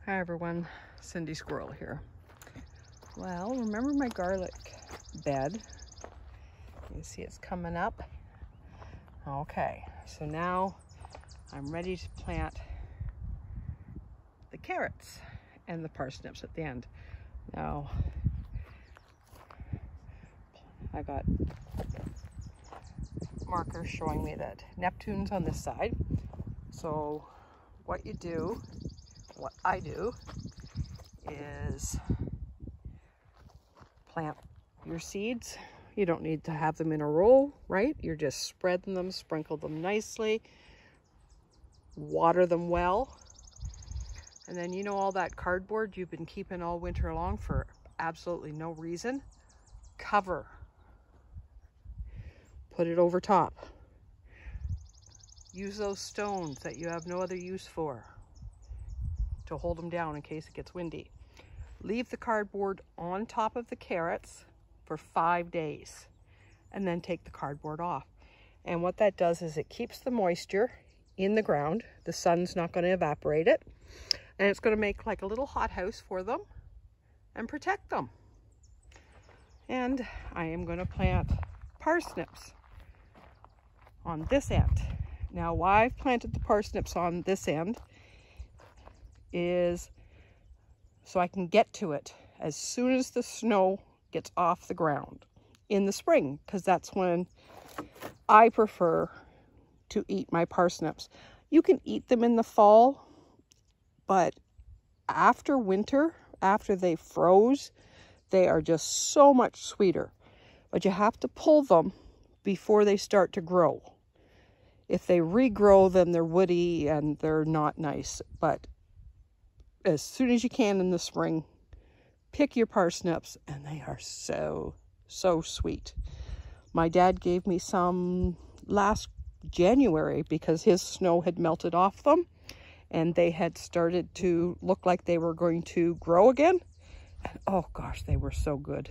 Hi everyone, Cindy Squirrel here. Well, remember my garlic bed? You see it's coming up. Okay, so now I'm ready to plant the carrots and the parsnips at the end. Now, I got markers showing me that Neptune's on this side. So what I do is plant your seeds. You don't need to have them in a row, right? You're just spreading them, sprinkle them nicely, water them well. And then all that cardboard you've been keeping all winter long for absolutely no reason, cover. Put it over top. Use those stones that you have no other use for to hold them down in case it gets windy. Leave the cardboard on top of the carrots for 5 days and then take the cardboard off. And what that does is it keeps the moisture in the ground. The sun's not going to evaporate it. And it's going to make like a little hothouse for them and protect them. And I am going to plant parsnips on this end. Now, why I've planted the parsnips on this end is so I can get to it as soon as the snow gets off the ground in the spring, because that's when I prefer to eat my parsnips. You can eat them in the fall, but after winter, after they froze, they are just so much sweeter. But you have to pull them before they start to grow. If they regrow, then they're woody and they're not nice. But as soon as you can in the spring, pick your parsnips, and they are so sweet. My dad gave me some last January because his snow had melted off them and they had started to look like they were going to grow again. And oh gosh, they were so good.